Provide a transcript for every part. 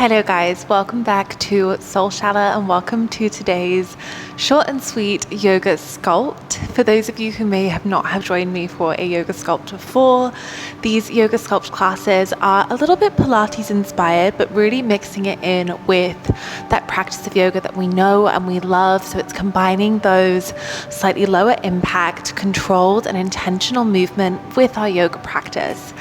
Hello guys, welcome back to Soul Shatter and welcome to today's short and sweet yoga sculpt. For those of you who may not have joined me for a yoga sculpt before, these yoga sculpt classes are a little bit Pilates inspired, but really mixing it in with that practice of yoga that we know and we love. So it's combining those slightly lower impact, controlled and intentional movement with our yoga practice.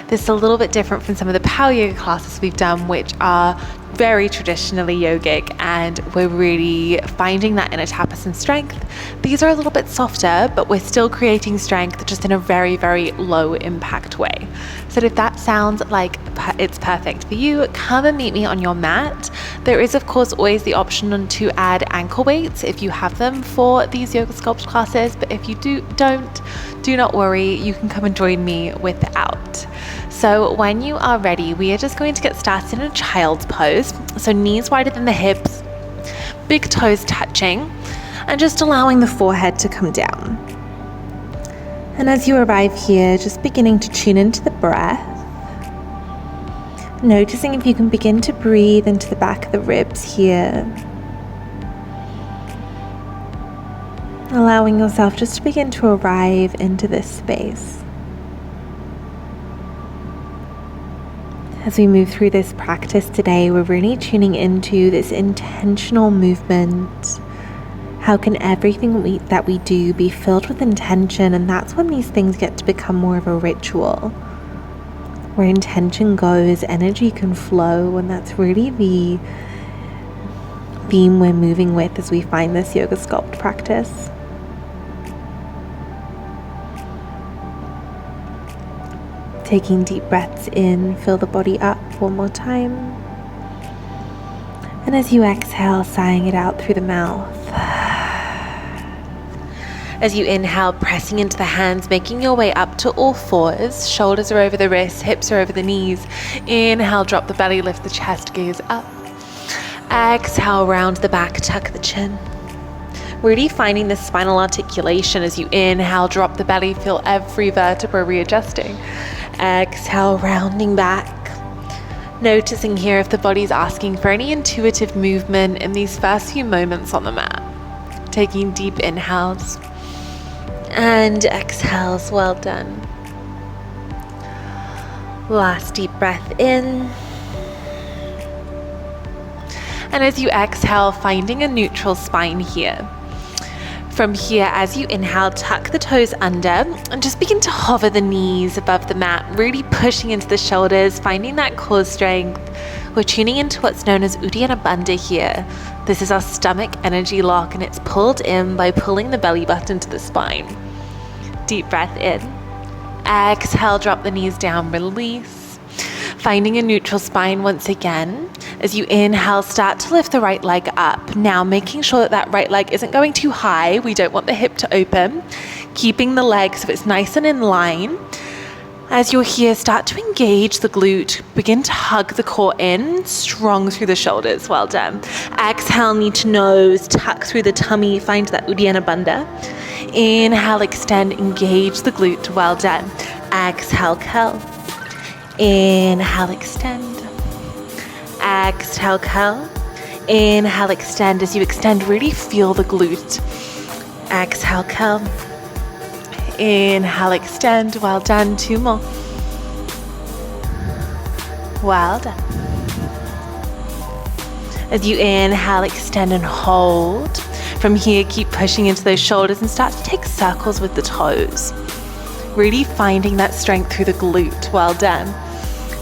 This is a little bit different from some of the power yoga classes we've done, which are very traditionally yogic, and we're really finding that inner tapas and strength. These are a little bit softer, but we're still creating strength just in a very, very low impact way. So if that sounds like it's perfect for you, come and meet me on your mat. There is of course always the option to add ankle weights if you have them for these yoga sculpt classes, but if you do not worry, you can come and join me without. So when you are ready, we are just going to get started in a child's pose. So knees wider than the hips, big toes touching, and just allowing the forehead to come down. And as you arrive here, just beginning to tune into the breath, noticing if you can begin to breathe into the back of the ribs here. Allowing yourself just to begin to arrive into this space. As we move through this practice today, we're really tuning into this intentional movement. How can everything that we do be filled with intention? And that's when these things get to become more of a ritual. Where intention goes, energy can flow, and that's really the theme we're moving with as we find this yoga sculpt practice. Taking deep breaths in, fill the body up one more time. And as you exhale, sighing it out through the mouth. As you inhale, pressing into the hands, making your way up to all fours. Shoulders are over the wrists, hips are over the knees. Inhale, drop the belly, lift the chest, gaze up. Exhale, round the back, tuck the chin. Really finding the spinal articulation as you inhale, drop the belly, feel every vertebra readjusting. Exhale, rounding back. Noticing here if the body's asking for any intuitive movement in these first few moments on the mat. Taking deep inhales and exhales. Well done. Last deep breath in. And as you exhale, finding a neutral spine here. From here, as you inhale, tuck the toes under and just begin to hover the knees above the mat, really pushing into the shoulders, finding that core strength. We're tuning into what's known as Uddiyana Bandha here. This is our stomach energy lock, and it's pulled in by pulling the belly button to the spine. Deep breath in. Exhale, drop the knees down, release. Finding a neutral spine once again. As you inhale, start to lift the right leg up. Now making sure that that right leg isn't going too high. We don't want the hip to open. Keeping the leg so it's nice and in line. As you're here, start to engage the glute. Begin to hug the core in, strong through the shoulders. Well done. Exhale, knee to nose, tuck through the tummy, find that Uddiyana Bandha. Inhale, extend, engage the glute. Well done. Exhale, curl. Inhale, extend. Exhale, curl. Inhale, extend. As you extend, really feel the glute. Exhale, curl. Inhale, extend. Well done. Two more. Well done. As you inhale, extend and hold. From here, keep pushing into those shoulders and start to take circles with the toes. Really finding that strength through the glute. Well done.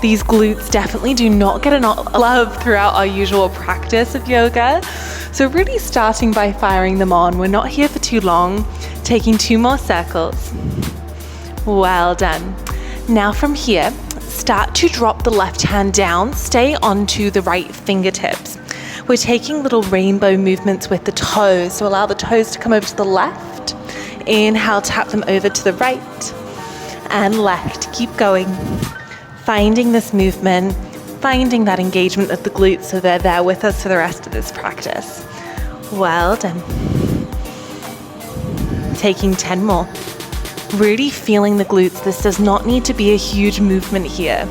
These glutes definitely do not get enough love throughout our usual practice of yoga. So really starting by firing them on. We're not here for too long. Taking two more circles. Well done. Now from here, start to drop the left hand down. Stay onto the right fingertips. We're taking little rainbow movements with the toes. So allow the toes to come over to the left. Inhale, tap them over to the right and left. Keep going. Finding this movement, finding that engagement of the glutes so they're there with us for the rest of this practice. Well done. Taking 10 more. Really feeling the glutes. This does not need to be a huge movement here.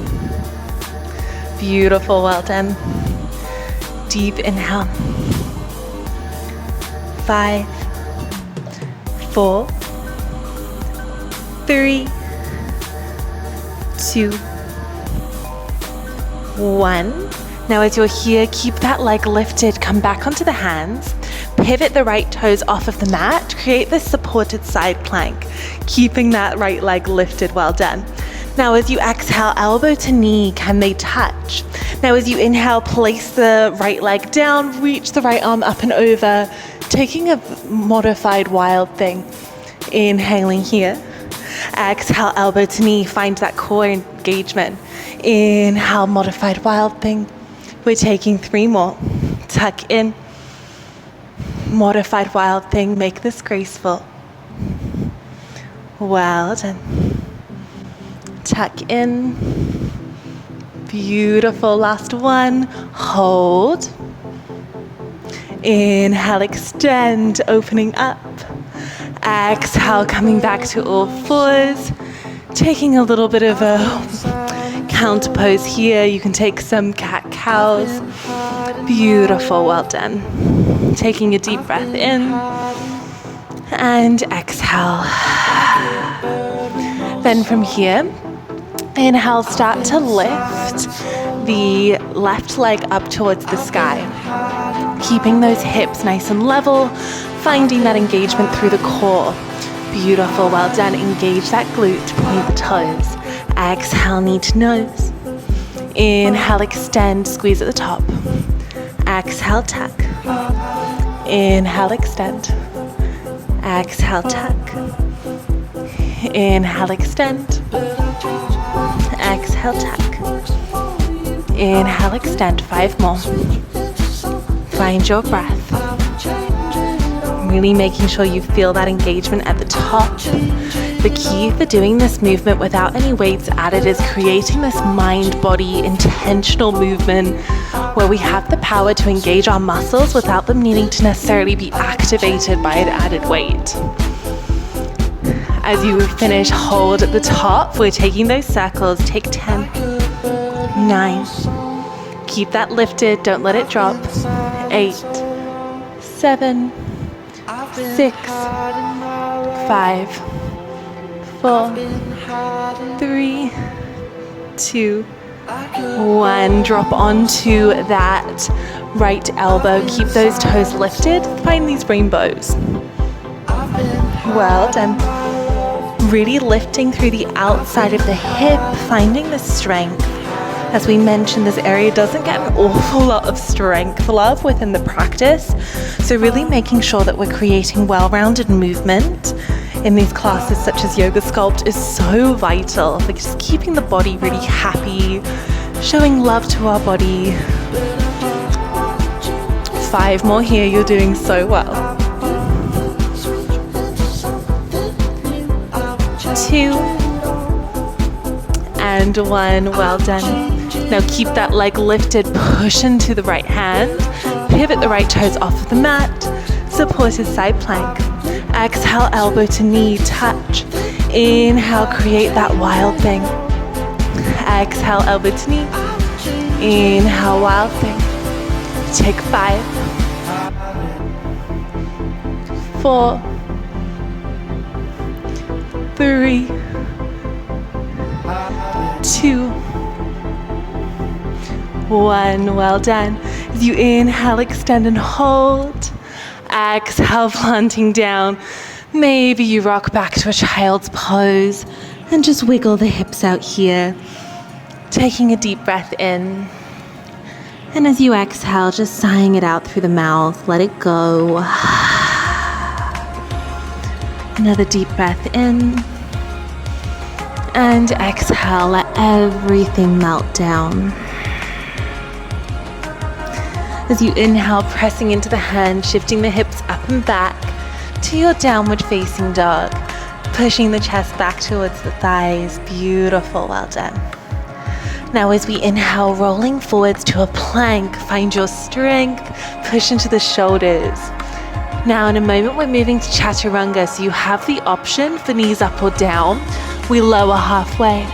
Beautiful, well done. Deep inhale. 5, 4, 3, 2, 1. Now as you're here, keep that leg lifted, come back onto the hands, pivot the right toes off of the mat, create this supported side plank, keeping that right leg lifted. Well done. Now as you exhale, elbow to knee, can they touch? Now as you inhale, place the right leg down, reach the right arm up and over, taking a modified wild thing. Inhaling here. Exhale, elbow to knee, find that core engagement. Inhale, modified wild thing. We're taking 3 more. Tuck in. Modified wild thing, make this graceful. Well done. Tuck in. Beautiful, last one. Hold. Inhale, extend, opening up. Exhale, coming back to all fours. Taking a little bit of a counter pose here. You can take some cat-cows. Beautiful, well done. Taking a deep breath in. And exhale. Then from here, inhale, start to lift the left leg up towards the sky. Keeping those hips nice and level, finding that engagement through the core. Beautiful, well done. Engage that glute, point the toes. Exhale, knee to nose. Inhale, extend, squeeze at the top. Exhale, tuck. Inhale, extend. Exhale, tuck. Inhale, extend. Exhale, tuck. Inhale, extend. 5 more. Find your breath. Really making sure you feel that engagement at the top. The key for doing this movement without any weights added is creating this mind-body intentional movement where we have the power to engage our muscles without them needing to necessarily be activated by an added weight. As you finish, hold at the top. We're taking those circles. Take 10, 9. Keep that lifted. Don't let it drop. 8, 7, 6, 5, 4, 3, 2, 1. Drop onto that right elbow. Keep those toes lifted. Find these rainbows. Well done. Really lifting through the outside of the hip, finding the strength. As we mentioned, this area doesn't get an awful lot of strength love within the practice. So really making sure that we're creating well-rounded movement in these classes such as Yoga Sculpt is so vital. Like just keeping the body really happy, showing love to our body. 5 more here, you're doing so well. 2 and 1, well done. Now keep that leg lifted, push into the right hand, pivot the right toes off of the mat, supported side plank. Exhale, elbow to knee, touch. Inhale, create that wild thing. Exhale, elbow to knee. Inhale, wild thing. Take 5, 4, 3, 2, 1. Well done. As you inhale, extend and hold. Exhale, planting down. Maybe you rock back to a child's pose and just wiggle the hips out here. Taking a deep breath in. And as you exhale, just sighing it out through the mouth. Let it go. Another deep breath in. And exhale, let everything melt down. As you inhale, pressing into the hand, shifting the hips up and back to your downward facing dog. Pushing the chest back towards the thighs. Beautiful, well done. Now as we inhale, rolling forwards to a plank, find your strength, push into the shoulders. Now in a moment, we're moving to chaturanga, so you have the option for knees up or down. We lower halfway.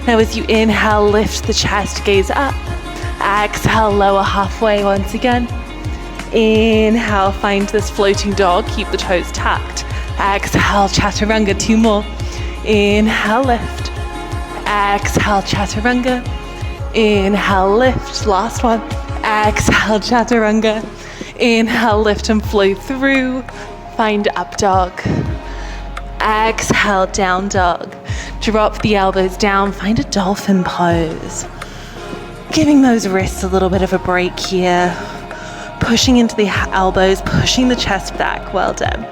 Now as you inhale, lift the chest, gaze up. Exhale, lower halfway once again. Inhale, find this floating dog, keep the toes tucked. Exhale, chaturanga, 2 more. Inhale, lift. Exhale, chaturanga. Inhale, lift, last one. Exhale, chaturanga. Inhale, lift and flow through. Find up dog. Exhale, down dog. Drop the elbows down, find a dolphin pose. Giving those wrists a little bit of a break here. Pushing into the elbows, pushing the chest back, well done.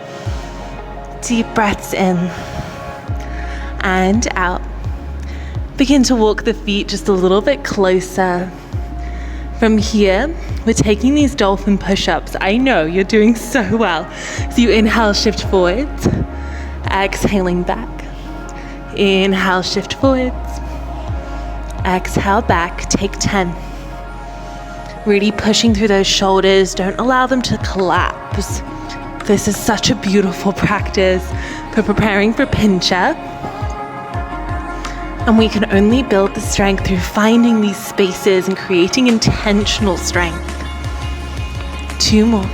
Deep breaths in and out. Begin to walk the feet just a little bit closer. From here, we're taking these dolphin push-ups. I know you're doing so well. So you inhale, shift forwards. Exhaling back. Inhale, shift forwards. Exhale back, take 10. Really pushing through those shoulders. Don't allow them to collapse. This is such a beautiful practice for preparing for pincha. And we can only build the strength through finding these spaces and creating intentional strength. 2 more.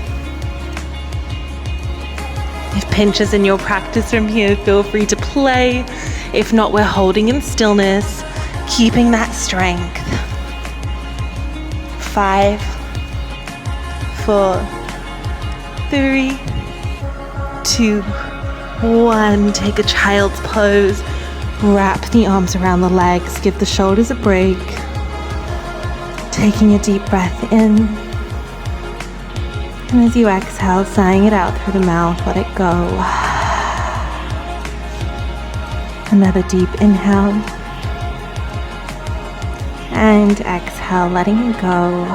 If pincha's in your practice from here, feel free to play. If not, we're holding in stillness, keeping that strength. 5, 4, 3, 2, 1. Take a child's pose. Wrap the arms around the legs. Give the shoulders a break. Taking a deep breath in. And as you exhale, sighing it out through the mouth, let it go. Another deep inhale. And exhale, letting it go.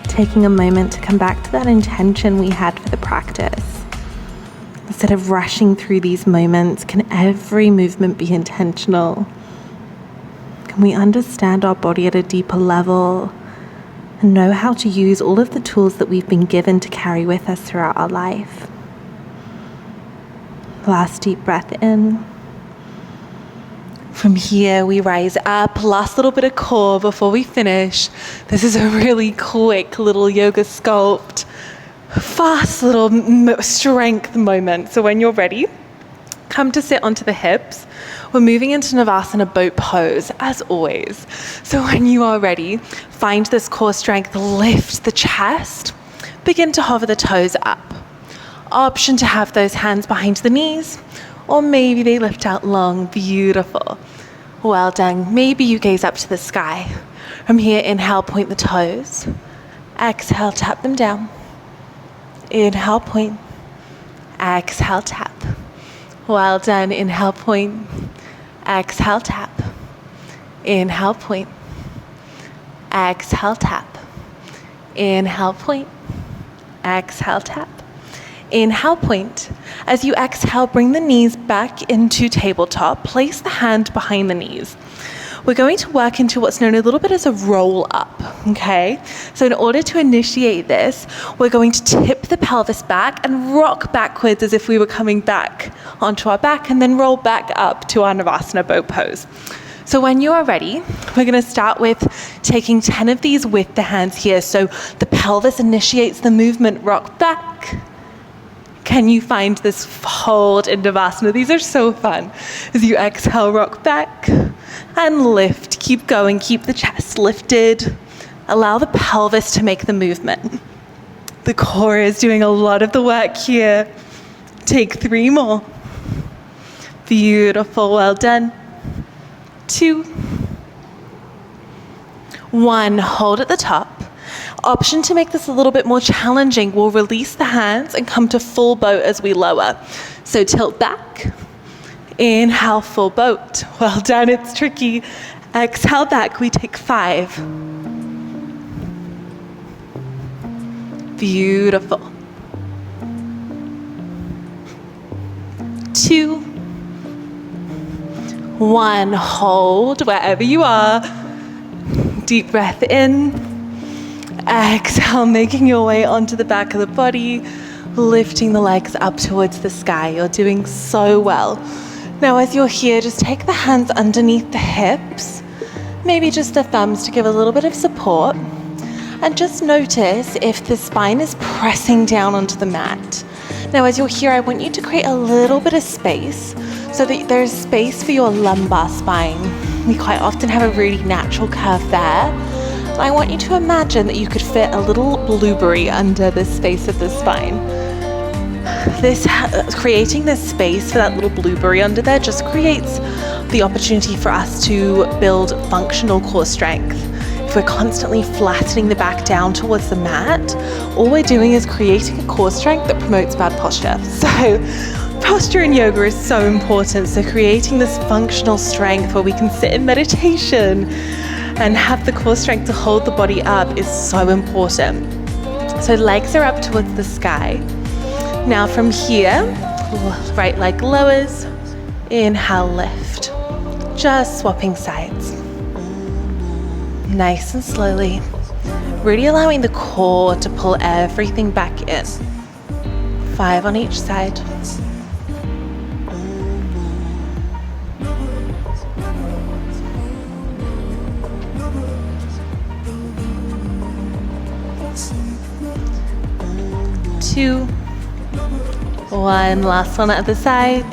Taking a moment to come back to that intention we had for the practice. Instead of rushing through these moments, can every movement be intentional? Can we understand our body at a deeper level and know how to use all of the tools that we've been given to carry with us throughout our life? Last deep breath in. From here, we rise up. Last little bit of core before we finish. This is a really quick little yoga sculpt. Fast little strength moment. So when you're ready, come to sit onto the hips. We're moving into Navasana boat pose, as always. So when you are ready, find this core strength, lift the chest, begin to hover the toes up. Option to have those hands behind the knees, or maybe they lift out long. Beautiful. Well done. Maybe you gaze up to the sky. From here, inhale, point the toes. Exhale, tap them down. Inhale, point. Exhale, tap. Well done. Inhale, point. Exhale, tap. Inhale, point. Exhale, tap. Inhale, point. Exhale, tap. Inhale, point. As you exhale, bring the knees back into tabletop. Place the hand behind the knees. We're going to work into what's known a little bit as a roll up, okay? So in order to initiate this, we're going to tip the pelvis back and rock backwards as if we were coming back onto our back, and then roll back up to our Navasana boat pose. So when you are ready, we're going to start with taking 10 of these with the hands here. So the pelvis initiates the movement, rock back. Can you find this hold in Navasana? These are so fun. As you exhale, rock back and lift. Keep going, keep the chest lifted. Allow the pelvis to make the movement. The core is doing a lot of the work here. Take 3 more. Beautiful, well done. 2, 1, hold at the top. Option to make this a little bit more challenging, we'll release the hands and come to full boat as we lower. So tilt back, inhale, full boat. Well done, it's tricky. Exhale back, we take 5. Beautiful. 2, 1, hold wherever you are. Deep breath in. Exhale, making your way onto the back of the body, lifting the legs up towards the sky. You're doing so well. Now as you're here, just take the hands underneath the hips, maybe just the thumbs to give a little bit of support, and just notice if the spine is pressing down onto the mat. Now as you're here, I want you to create a little bit of space so that there's space for your lumbar spine. We quite often have a really natural curve there. I want you to imagine that you could fit a little blueberry under the space of the spine. Creating this space for that little blueberry under there just creates the opportunity for us to build functional core strength. If we're constantly flattening the back down towards the mat, all we're doing is creating a core strength that promotes bad posture. So posture in yoga is so important. So creating this functional strength where we can sit in meditation and have the core strength to hold the body up is so important. So legs are up towards the sky. Now from here, right leg lowers, inhale, lift. Just swapping sides. Nice and slowly, really allowing the core to pull everything back in. 5 on each side. Two. 1, last one at the side.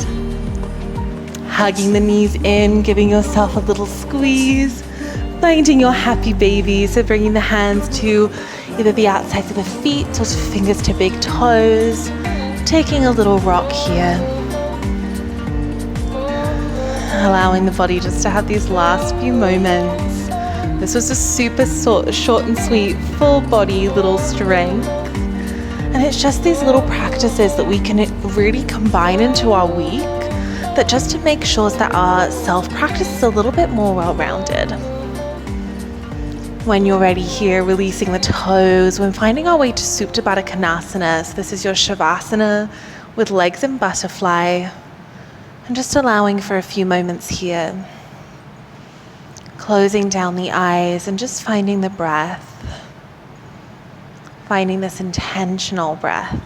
Hugging the knees in, giving yourself a little squeeze. Finding your happy baby, so bringing the hands to either the outsides of the feet or to fingers to big toes. Taking a little rock here. Allowing the body just to have these last few moments. This was a super short and sweet, full body little strength. And it's just these little practices that we can really combine into our week that just to make sure that our self-practice is a little bit more well-rounded. When you're ready here, releasing the toes, when finding our way to Supta Baddha Konasana. So this is your Shavasana with legs in butterfly. And just allowing for a few moments here. Closing down the eyes and just finding the breath. Finding this intentional breath.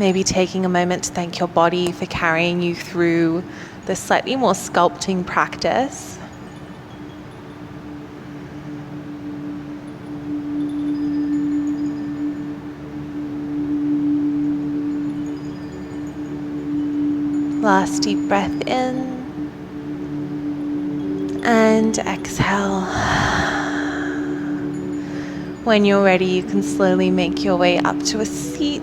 Maybe taking a moment to thank your body for carrying you through this slightly more sculpting practice. Last deep breath in. And exhale. When you're ready, you can slowly make your way up to a seat.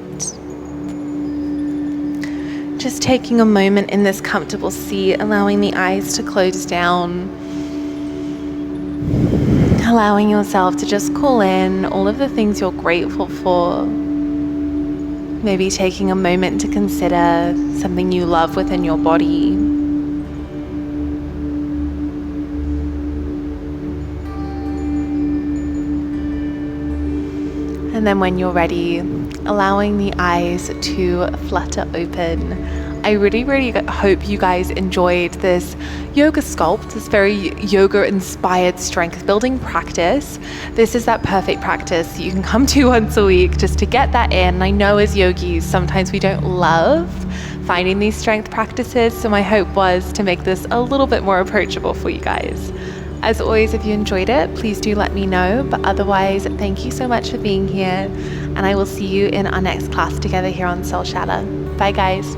Just taking a moment in this comfortable seat, allowing the eyes to close down. Allowing yourself to just call in all of the things you're grateful for. Maybe taking a moment to consider something you love within your body. And then when you're ready, allowing the eyes to flutter open. I really hope you guys enjoyed this yoga sculpt, this very yoga-inspired strength building practice. This is that perfect practice you can come to once a week just to get that in. I know as yogis, sometimes we don't love finding these strength practices, so my hope was to make this a little bit more approachable for you guys. As always, if you enjoyed it, please do let me know. But otherwise, thank you so much for being here. And I will see you in our next class together here on Soul Shatter. Bye, guys.